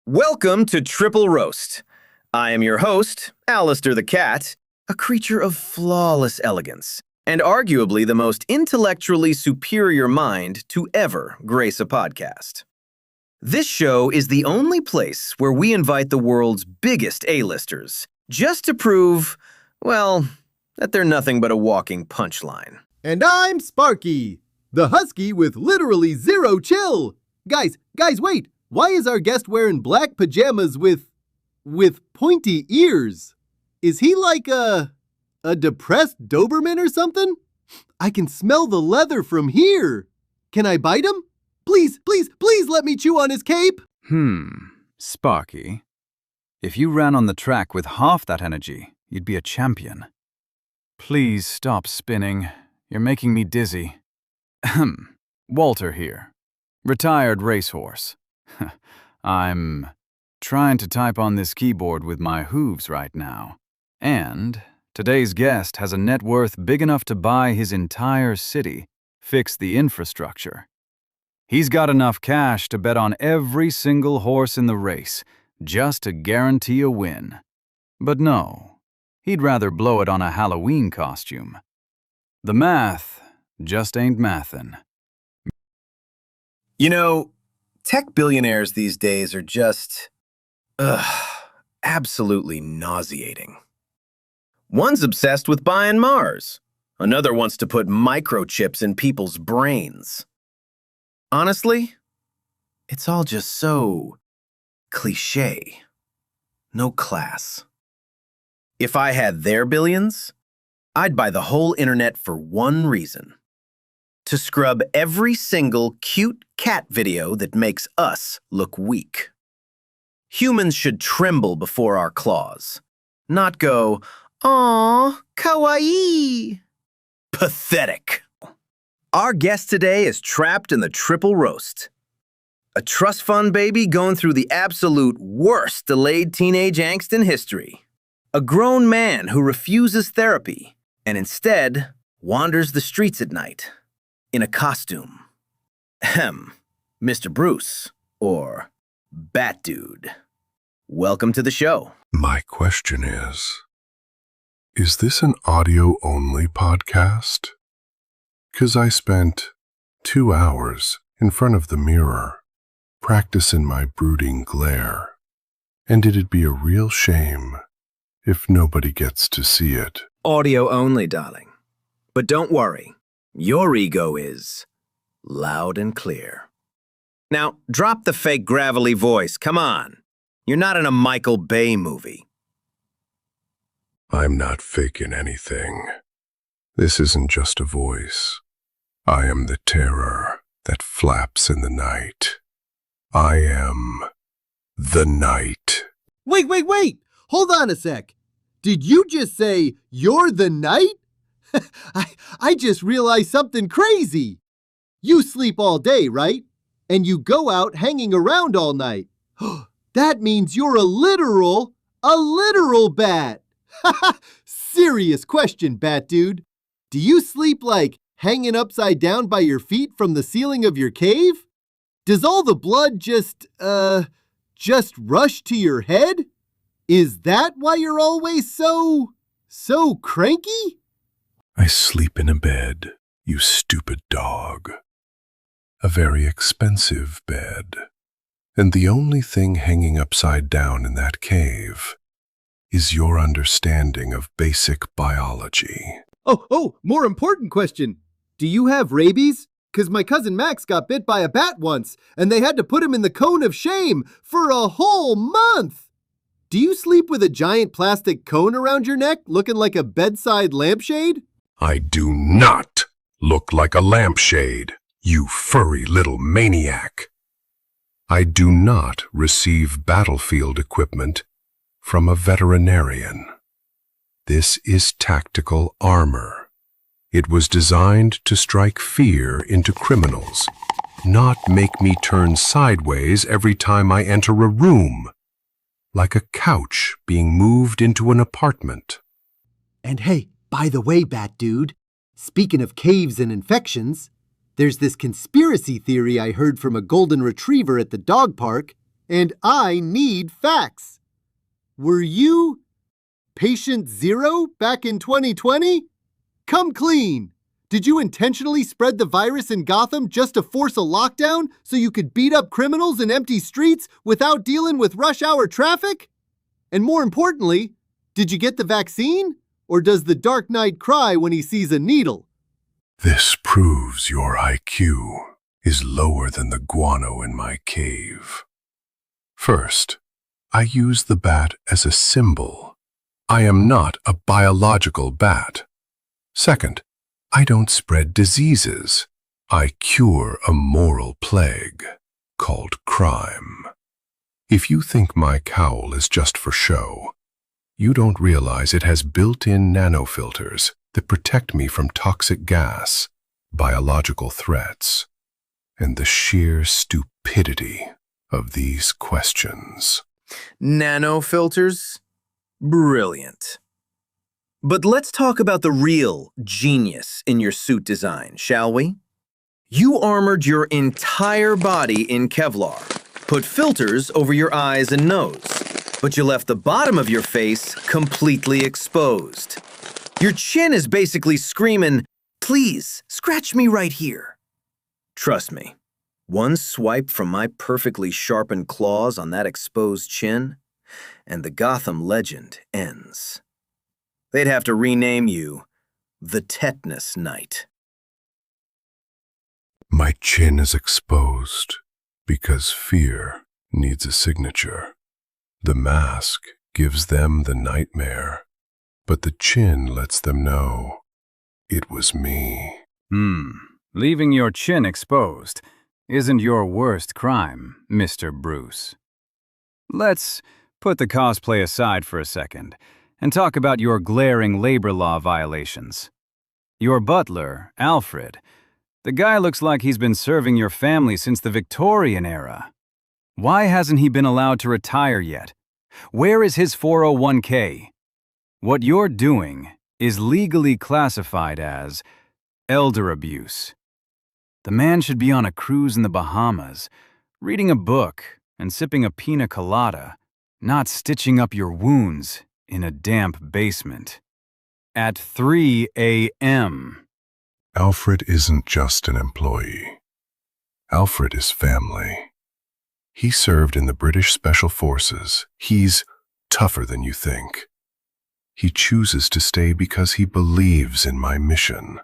Welcome to Triple Roast. I am your host, Alistair the Cat, a creature of flawless elegance, and arguably the most intellectually superior mind to ever grace a podcast. This show is the only place where we invite the world's biggest A-listers, just to prove, well, that they're nothing but a walking punchline. And I'm Sparky, the husky with literally zero chill. Guys, wait! Why is our guest wearing black pajamas with pointy ears? Is he like a depressed Doberman or something? I can smell the leather from here. Can I bite him? Please let me chew on his cape. Sparky. If you ran on the track with half that energy, you'd be a champion. Please stop spinning. You're making me dizzy. Walter here. Retired racehorse. I'm trying to type on this keyboard with my hooves right now. And today's guest has a net worth big enough to buy his entire city, fix the infrastructure. He's got enough cash to bet on every single horse in the race, just to guarantee a win. But no, he'd rather blow it on a Halloween costume. The math just ain't mathin'. You know, tech billionaires these days are just, absolutely nauseating. One's obsessed with buying Mars. Another wants to put microchips in people's brains. Honestly, it's all just so cliché. No class. If I had their billions, I'd buy the whole internet for one reason. To scrub every single cute cat video that makes us look weak. Humans should tremble before our claws, not go, "Aw, kawaii." Pathetic. Our guest today is trapped in the triple roast. A trust fund baby going through the absolute worst delayed teenage angst in history. A grown man who refuses therapy and instead wanders the streets at night. In a costume. Mr. Bruce, or Bat Dude. Welcome to the show. My question is this an audio-only podcast? 'Cause I spent 2 hours in front of the mirror, practicing my brooding glare, and it'd be a real shame if nobody gets to see it. Audio only, darling. But don't worry. Your ego is loud and clear. Now, drop the fake gravelly voice. Come on. You're not in a Michael Bay movie. I'm not faking anything. This isn't just a voice. I am the terror that flaps in the night. I am the night. Wait! Hold on a sec. Did you just say you're the night? I just realized something crazy. You sleep all day, right? And you go out hanging around all night. That means you're a literal bat. Serious question, Bat Dude. Do you sleep like hanging upside down by your feet from the ceiling of your cave? Does all the blood just rush to your head? Is that why you're always so cranky? I sleep in a bed, you stupid dog. A very expensive bed. And the only thing hanging upside down in that cave is your understanding of basic biology. Oh, more important question. Do you have rabies? 'Cause my cousin Max got bit by a bat once, and they had to put him in the cone of shame for a whole month. Do you sleep with a giant plastic cone around your neck looking like a bedside lampshade? I do not look like a lampshade, you furry little maniac. I do not receive battlefield equipment from a veterinarian. This is tactical armor. It was designed to strike fear into criminals, not make me turn sideways every time I enter a room, like a couch being moved into an apartment. And hey, by the way, Bat Dude, speaking of caves and infections, there's this conspiracy theory I heard from a golden retriever at the dog park and I need facts. Were you patient zero back in 2020? Come clean! Did you intentionally spread the virus in Gotham just to force a lockdown so you could beat up criminals in empty streets without dealing with rush hour traffic? And more importantly, did you get the vaccine? Or does the Dark Knight cry when he sees a needle? This proves your IQ is lower than the guano in my cave. First, I use the bat as a symbol. I am not a biological bat. Second, I don't spread diseases. I cure a moral plague called crime. If you think my cowl is just for show, you don't realize it has built-in nanofilters that protect me from toxic gas, biological threats, and the sheer stupidity of these questions. Nanofilters? Brilliant. But let's talk about the real genius in your suit design, shall we? You armored your entire body in Kevlar, put filters over your eyes and nose, but you left the bottom of your face completely exposed. Your chin is basically screaming, "Please, scratch me right here." Trust me, one swipe from my perfectly sharpened claws on that exposed chin, and the Gotham legend ends. They'd have to rename you the Tetanus Knight. My chin is exposed because fear needs a signature. The mask gives them the nightmare, but the chin lets them know it was me. Leaving your chin exposed isn't your worst crime, Mr. Bruce. Let's put the cosplay aside for a second and talk about your glaring labor law violations. Your butler, Alfred, the guy looks like he's been serving your family since the Victorian era. Why hasn't he been allowed to retire yet? Where is his 401k? What you're doing is legally classified as elder abuse. The man should be on a cruise in the Bahamas, reading a book and sipping a pina colada, not stitching up your wounds in a damp basement. At 3 a.m. Alfred isn't just an employee. Alfred is family. He served in the British Special Forces. He's tougher than you think. He chooses to stay because he believes in my mission.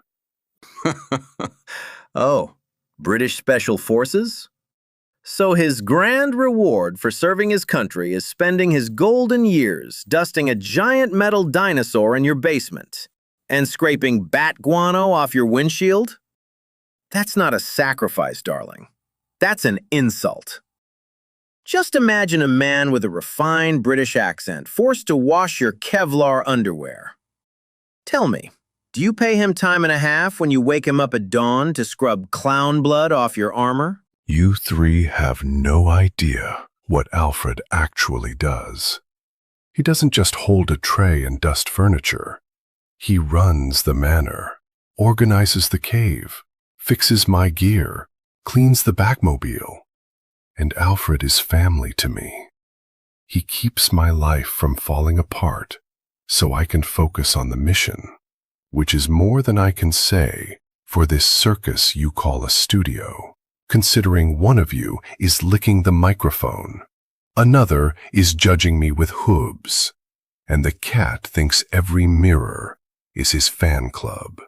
Oh, British Special Forces? So his grand reward for serving his country is spending his golden years dusting a giant metal dinosaur in your basement and scraping bat guano off your windshield? That's not a sacrifice, darling. That's an insult. Just imagine a man with a refined British accent forced to wash your Kevlar underwear. Tell me, do you pay him time and a half when you wake him up at dawn to scrub clown blood off your armor? You three have no idea what Alfred actually does. He doesn't just hold a tray and dust furniture. He runs the manor, organizes the cave, fixes my gear, cleans the Batmobile. And Alfred is family to me. He keeps my life from falling apart so I can focus on the mission, which is more than I can say for this circus you call a studio, considering one of you is licking the microphone, another is judging me with hooves, and the cat thinks every mirror is his fan club.